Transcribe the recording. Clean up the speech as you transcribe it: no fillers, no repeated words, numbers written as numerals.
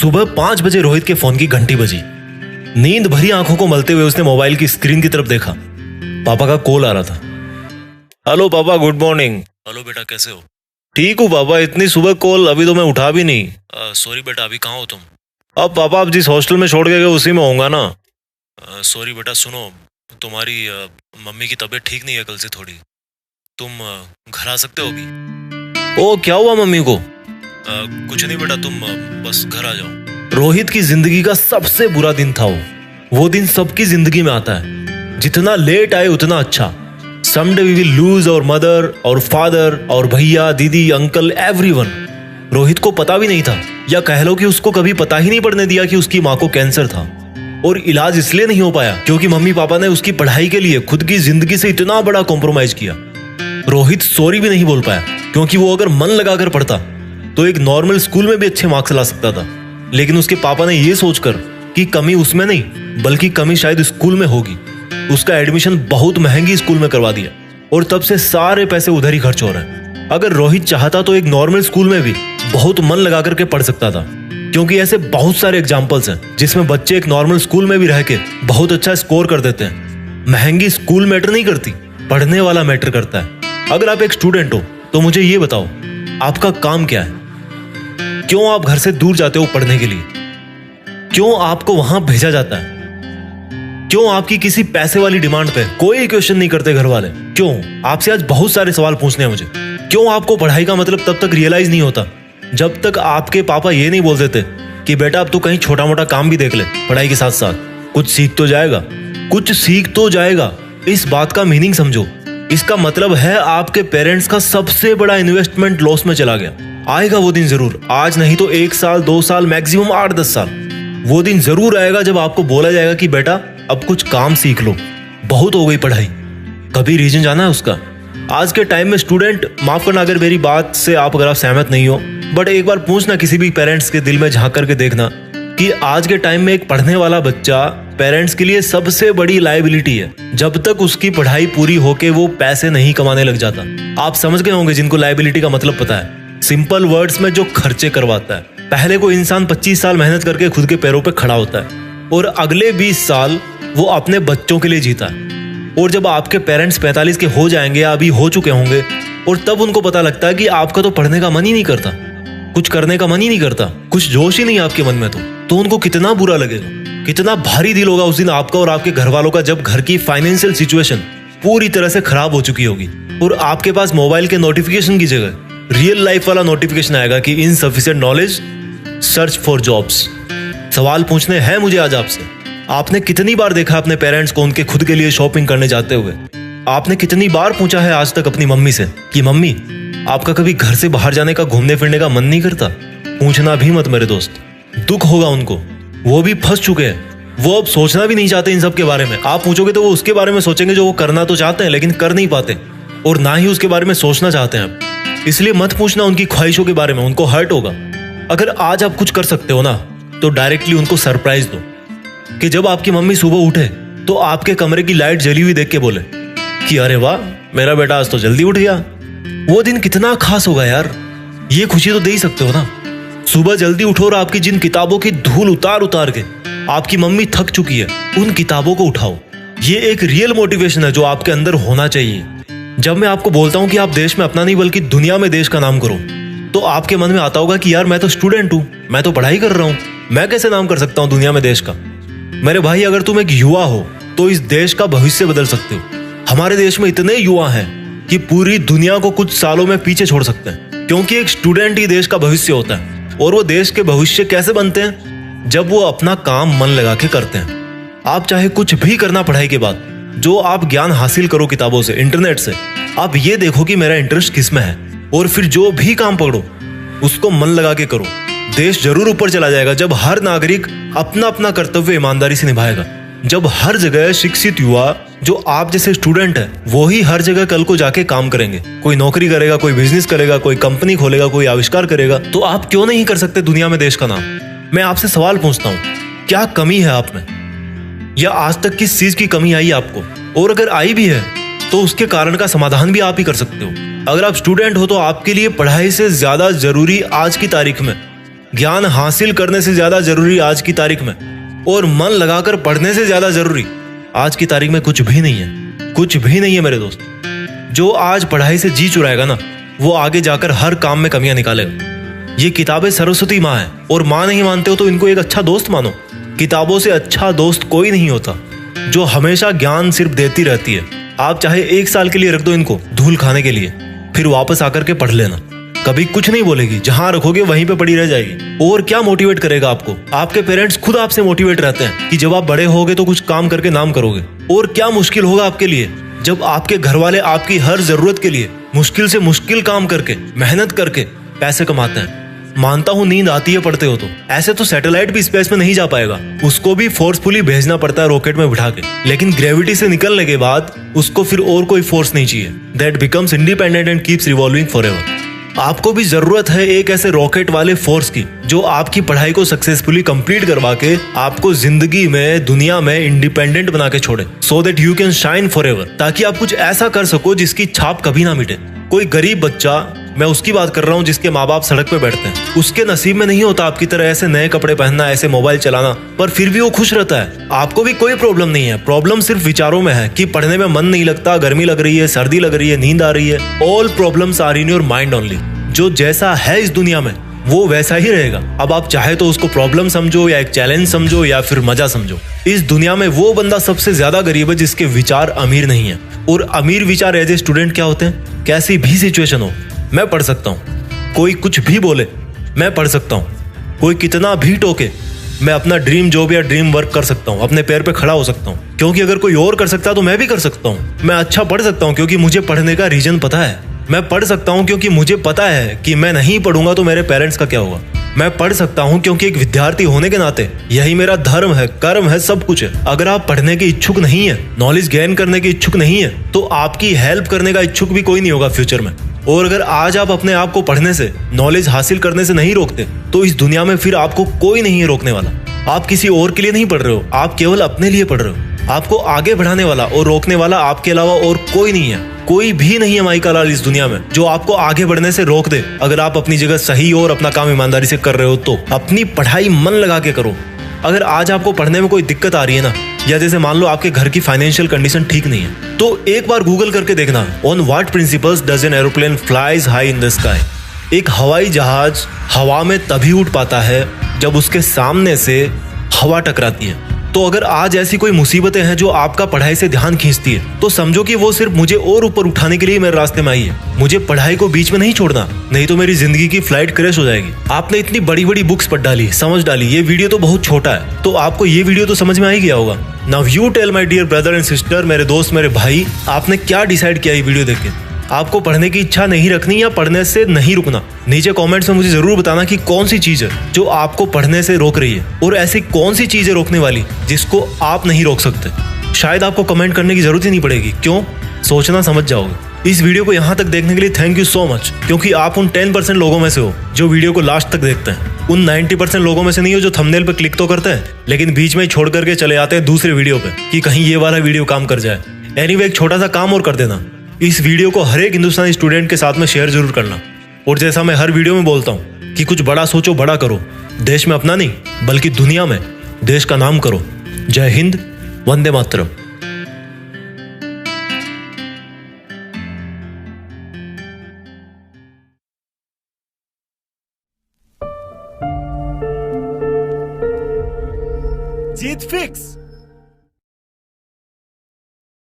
सुबह 5 बजे रोहित के फोन की घंटी बजी। नींद भरी आंखों को मलते हुए उसने मोबाइल की स्क्रीन की तरफ देखा। पापा का कॉल आ रहा था। हेलो पापा, गुड मॉर्निंग। हेलो बेटा, कैसे हो? ठीक हूँ पापा, इतनी सुबह कॉल, अभी तो मैं उठा भी नहीं। सॉरी बेटा, अभी कहाँ हो तुम? अब पापा, आप जिस हॉस्टल में छोड़ के गए उसी में होऊंगा ना। सॉरी बेटा, सुनो, तुम्हारी मम्मी की तबीयत ठीक नहीं है कल से थोड़ी। तुम घर आ सकते हो अभी? ओ, क्या हुआ मम्मी को? कुछ नहीं बेटा, तुम बस घर आ जाओ। रोहित की जिंदगी का सबसे बुरा दिन था वो दिन सबकी जिंदगी में आता है। जितना लेट आए उतना अच्छा। Someday we will lose our mother और फादर और भैया, दीदी, अंकल, एवरीवन। रोहित को पता भी नहीं था, या कह लो कि उसको कभी पता ही नहीं पड़ने दिया कि उसकी माँ को कैंसर था। और इलाज इसलिए नहीं हो पाया क्योंकि मम्मी पापा ने उसकी पढ़ाई के लिए खुद की जिंदगी से इतना बड़ा कॉम्प्रोमाइज किया। रोहित सॉरी भी नहीं बोल पाया क्योंकि वो अगर मन लगाकर पढ़ता तो एक नॉर्मल स्कूल में भी अच्छे मार्क्स ला सकता था। लेकिन उसके पापा ने यह सोचकर कि कमी उसमें नहीं बल्कि कमी शायद स्कूल में होगी, उसका एडमिशन बहुत महंगी स्कूल में करवा दिया। और तब से सारे पैसे उधर ही खर्च हो रहे हैं। अगर रोहित चाहता तो एक नॉर्मल स्कूल में भी बहुत मन लगा करके पढ़ सकता था, क्योंकि ऐसे बहुत सारे एग्जाम्पल्स हैं जिसमें बच्चे एक नॉर्मल स्कूल में भी रह के बहुत अच्छा स्कोर कर देते हैं। महंगी स्कूल मैटर नहीं करती, पढ़ने वाला मैटर करता है। अगर आप एक स्टूडेंट हो तो मुझे ये बताओ, आपका काम क्या है? क्यों आप घर से दूर जाते हो पढ़ने के लिए? क्यों आपको वहां भेजा जाता है? क्यों आपकी किसी पैसे वाली डिमांड पे कोई क्वेश्चन नहीं करते घर वाले? क्यों? आपसे आज बहुत सारे सवाल पूछने हैं मुझे। क्यों आपको पढ़ाई का मतलब तब तक रियलाइज नहीं होता जब तक आपके पापा ये नहीं बोल देते कि बेटा अब तो कहीं छोटा मोटा काम भी देख ले, पढ़ाई के साथ साथ कुछ सीख तो जाएगा, कुछ सीख तो जाएगा। इस बात का मीनिंग समझो। इसका मतलब है आपके पेरेंट्स का सबसे बड़ा इन्वेस्टमेंट लॉस में चला गया। आएगा वो दिन जरूर, आज नहीं तो 1 साल 2 साल मैक्सिमम 8-10 साल। वो दिन जरूर आएगा जब आपको बोला जाएगा कि बेटा अब कुछ काम सीख लो, बहुत हो गई पढ़ाई। कभी रीजन जाना है उसका? आज के टाइम में स्टूडेंट, माफ करना अगर मेरी बात से आप अगर आप सहमत नहीं हो, बट एक बार पूछना किसी भी पेरेंट्स के दिल में झांक करके देखना कि आज के टाइम में एक पढ़ने वाला बच्चा पेरेंट्स के लिए सबसे बड़ी लायबिलिटी है जब तक उसकी पढ़ाई पूरी होके वो पैसे नहीं कमाने लग जाता। आप समझ गए होंगे जिनको लायबिलिटी का मतलब पता है। सिंपल वर्ड्स में जो खर्चे करवाता है। पहले कोई इंसान 25 साल मेहनत करके खुद के पैरों पे खड़ा होता है और अगले 20 साल वो अपने बच्चों के लिए जीता है। और जब आपके पेरेंट्स 45 के हो जाएंगे या अभी हो चुके होंगे और तब उनको पता लगता है कि आपका तो पढ़ने का मन ही नहीं करता, कुछ करने का मन ही नहीं करता, कुछ जोश ही नहीं आपके मन में, तो उनको कितना बुरा लगेगा, कितना भारी दिल होगा उस दिन आपका और आपके घर वालों का, जब घर की फाइनेंशियल सिचुएशन पूरी तरह से खराब हो चुकी होगी और आपके पास मोबाइल के नोटिफिकेशन की जगह रियल लाइफ वाला नोटिफिकेशन आएगा कि insufficient knowledge, search for jobs. सवाल पूछने हैं मुझे आज आपसे, आपने कितनी बार देखा अपने पेरेंट्स को उनके खुद के लिए शॉपिंग करने जाते हुए? आपने कितनी बार पूछा है आज तक अपनी मम्मी से कि मम्मी आपका कभी घर से बाहर जाने का, घूमने फिरने का मन नहीं करता? पूछना भी मत मेरे दोस्त, दुख होगा उनको। वो भी फंस चुके हैं, वो अब सोचना भी नहीं चाहते इन सब के बारे में। आप पूछोगे तो वो उसके बारे में सोचेंगे जो वो करना तो चाहते हैं लेकिन कर नहीं पाते, और ना ही उसके बारे में सोचना चाहते हैं। इसलिए मत पूछना उनकी ख्वाहिशों के बारे में, उनको हर्ट होगा। अगर आज आप कुछ कर सकते हो ना तो डायरेक्टली उनको सरप्राइज दो कि जब आपकी मम्मी सुबह उठे तो आपके कमरे की लाइट जली हुई देख के बोले कि अरे वाह, मेरा बेटा आज तो जल्दी उठ गया। वो दिन कितना खास होगा यार, ये खुशी तो दे ही सकते हो ना। सुबह जल्दी उठो और आपकी जिन किताबों की धूल उतार उतार के आपकी मम्मी थक चुकी है, उन किताबों को उठाओ। ये एक रियल मोटिवेशन है जो आपके अंदर होना चाहिए। जब मैं आपको बोलता हूं कि आप देश में अपना नहीं बल्कि दुनिया में देश का नाम करो, तो आपके मन में आता होगा कि यार मैं तो स्टूडेंट हूं, मैं तो पढ़ाई कर रहा हूं, मैं कैसे नाम कर सकता हूं दुनिया में देश का? मेरे भाई, अगर तुम एक युवा हो तो इस देश का भविष्य बदल सकते हो। हमारे देश में इतने युवा हैं कि पूरी दुनिया को कुछ सालों में पीछे छोड़ सकते हैं, क्योंकि एक स्टूडेंट ही देश का भविष्य होता है। और वो देश के भविष्य कैसे बनते हैं? जब वो अपना काम मन लगा के करते हैं। आप चाहे कुछ भी करना पढ़ाई के बाद, जो आप ज्ञान हासिल करो किताबों से, इंटरनेट से, आप ये देखो कि मेरा इंटरेस्ट किस में है, और फिर जो भी काम पकड़ो उसको मन लगा के करो। देश जरूर ऊपर चला जाएगा जब हर नागरिक अपना अपना कर्तव्य ईमानदारी से निभाएगा। जब हर जगह शिक्षित युवा जो आप जैसे स्टूडेंट है वो ही हर जगह कल को जाके काम करेंगे, कोई नौकरी करेगा, कोई बिजनेस करेगा, कोई कंपनी खोलेगा, कोई आविष्कार करेगा, तो आप क्यों नहीं कर सकते दुनिया में देश का नाम? मैं आपसे सवाल पूछता हूँ, क्या कमी है आप में? या आज तक किस चीज की कमी आई आपको? और अगर आई भी है तो उसके कारण का समाधान भी आप ही कर सकते हो। अगर आप स्टूडेंट हो तो आपके लिए पढ़ाई से ज्यादा जरूरी आज की तारीख में ज्ञान हासिल करने से ज्यादा जरूरी आज की तारीख में और मन लगाकर पढ़ने से ज्यादा जरूरी आज की तारीख में कुछ भी नहीं है। कुछ भी नहीं है मेरे दोस्त। जो आज पढ़ाई से जी चुराएगा ना, वो आगे जाकर हर काम में कमियां निकालेगा। ये किताबें सरस्वती माँ है, और माँ नहीं मानते हो तो इनको एक अच्छा दोस्त मानो। किताबों से अच्छा दोस्त कोई नहीं होता, जो हमेशा ज्ञान सिर्फ देती रहती है। आप चाहे 1 साल के लिए रख दो इनको धूल खाने के लिए, फिर वापस आकर के पढ़ लेना, कभी कुछ नहीं बोलेगी। जहां रखोगे वहीं पे पड़ी रह जाएगी। और क्या मोटिवेट करेगा आपको? आपके पेरेंट्स खुद आपसे मोटिवेट रहते हैं कि जब आप बड़े होगे तो कुछ काम करके नाम करोगे। और क्या मुश्किल होगा आपके लिए जब आपके घर वाले आपकी हर जरूरत के लिए मुश्किल से मुश्किल काम करके, मेहनत करके पैसे कमाते हैं। मानता हूं नींद आती है पढ़ते हो तो। ऐसे तो सैटेलाइट भी स्पेस में नहीं जा पाएगा, उसको भी फोर्सफुली भेजना पड़ता है रॉकेट में बिठा के। लेकिन ग्रेविटी से निकलने के बाद उसको फिर और कोई फोर्स नहीं चाहिए। That becomes independent and keeps revolving forever. आपको भी जरूरत है एक ऐसे रॉकेट वाले फोर्स की, जो आपकी पढ़ाई को सक्सेसफुली कंप्लीट करवा के आपको जिंदगी में, दुनिया में इंडिपेंडेंट बना के छोड़े, so that you can shine forever. ताकि आप कुछ ऐसा कर सको जिसकी छाप कभी ना मिटे। कोई गरीब बच्चा, मैं उसकी बात कर रहा हूँ जिसके माँ बाप सड़क पे बैठते हैं, उसके नसीब में नहीं होता आपकी तरह ऐसे नए कपड़े पहनना, ऐसे मोबाइल चलाना, पर फिर भी वो खुश रहता है। आपको भी कोई प्रॉब्लम नहीं है। प्रॉब्लम सिर्फ विचारों में है कि पढ़ने में मन नहीं लगता, गर्मी लग रही है, सर्दी लग रही है, नींद आ रही है। All problems are in your mind only. जो जैसा है इस दुनिया में वो वैसा ही रहेगा। अब आप चाहे तो उसको प्रॉब्लम समझो या एक चैलेंज समझो या फिर मजा समझो। इस दुनिया में वो बंदा सबसे ज्यादा गरीब है जिसके विचार अमीर नहीं है। और अमीर विचार एज ए स्टूडेंट क्या होते हैं? कैसी भी सिचुएशन हो मैं पढ़ सकता हूँ, कोई कुछ भी बोले मैं पढ़ सकता हूँ, कोई कितना भी टोके मैं अपना ड्रीम जॉब या ड्रीम वर्क कर सकता हूँ, अपने पैर पे खड़ा हो सकता हूँ। क्योंकि अगर कोई और कर सकता है तो मैं भी कर सकता हूँ। मैं अच्छा पढ़ सकता हूँ क्योंकि मुझे पढ़ने का रीजन पता है। मैं पढ़ सकता हूँ क्योंकि मुझे पता है कि मैं नहीं पढ़ूंगा तो मेरे पेरेंट्स का क्या होगा। मैं पढ़ सकता हूँ क्योंकि एक विद्यार्थी होने के नाते यही मेरा धर्म है, कर्म है, सब कुछ है। अगर आप पढ़ने के इच्छुक नहीं है, नॉलेज गेन करने के इच्छुक नहीं है, तो आपकी हेल्प करने का इच्छुक भी कोई नहीं होगा फ्यूचर में। और अगर आज आप अपने आप को पढ़ने से, नॉलेज हासिल करने से नहीं रोकते, तो इस दुनिया में फिर आपको कोई नहीं है रोकने वाला। आप किसी और के लिए नहीं पढ़ रहे हो, आप केवल अपने लिए पढ़ रहे हो। आपको आगे बढ़ाने वाला और रोकने वाला आपके अलावा और कोई नहीं है। कोई भी नहीं है माई का लाल इस दुनिया में जो आपको आगे बढ़ने से रोक दे। अगर आप अपनी जगह सही हो और अपना काम ईमानदारी से कर रहे हो तो अपनी पढ़ाई मन लगा के करो। अगर आज आपको पढ़ने में कोई दिक्कत आ रही है ना, या जैसे मान लो आपके घर की फाइनेंशियल कंडीशन ठीक नहीं है, तो एक बार गूगल करके देखना, on what principles does an aeroplane flies high in the sky. एक हवाई जहाज हवा में तभी उड़ पाता है जब उसके सामने से हवा टकराती है। तो अगर आज ऐसी कोई मुसीबतें हैं जो आपका पढ़ाई से ध्यान खींचती है, तो समझो कि वो सिर्फ मुझे और ऊपर उठाने के लिए मेरे रास्ते में आई है। मुझे पढ़ाई को बीच में नहीं छोड़ना, नहीं तो मेरी जिंदगी की फ्लाइट क्रैश हो जाएगी। आपने इतनी बड़ी बड़ी बुक्स पढ़ डाली, समझ डाली, ये वीडियो तो बहुत छोटा है, तो आपको ये वीडियो तो समझ में आ ही गया होगा। Now you tell my dear brother and sister, मेरे दोस्त, मेरे भाई, आपने क्या डिसाइड किया ये वीडियो देख के? आपको पढ़ने की इच्छा नहीं रखनी या पढ़ने से नहीं रुकना? नीचे कमेंट्स में मुझे जरूर बताना कि कौन सी चीज है जो आपको पढ़ने से रोक रही है, और ऐसी कौन सी चीज है रोकने वाली जिसको आप नहीं रोक सकते। शायद आपको कमेंट करने की जरूरत ही नहीं पड़ेगी। क्यों? सोचना समझ जाओगे। इस वीडियो को यहाँ तक देखने के लिए थैंक यू सो मच, क्योंकि आप उन 10% लोगों में से हो जो वीडियो को लास्ट तक देखते हैं। उन 90% लोगों में से नहीं हो जो थंबनेल पे क्लिक तो करते हैं लेकिन बीच में ही छोड़ करके चले आते हैं दूसरे वीडियो पे कि कहीं ये वाला वीडियो काम कर जाए। एनीवे, एक छोटा सा काम और कर देना, इस वीडियो को हर एक हिंदुस्तानी स्टूडेंट के साथ में शेयर जरूर करना। और जैसा मैं हर वीडियो में बोलता हूँ कि कुछ बड़ा सोचो, बड़ा करो, देश में अपना नहीं बल्कि दुनिया में देश का नाम करो। जय हिंद, वंदे मातरम। जीत फिक्स।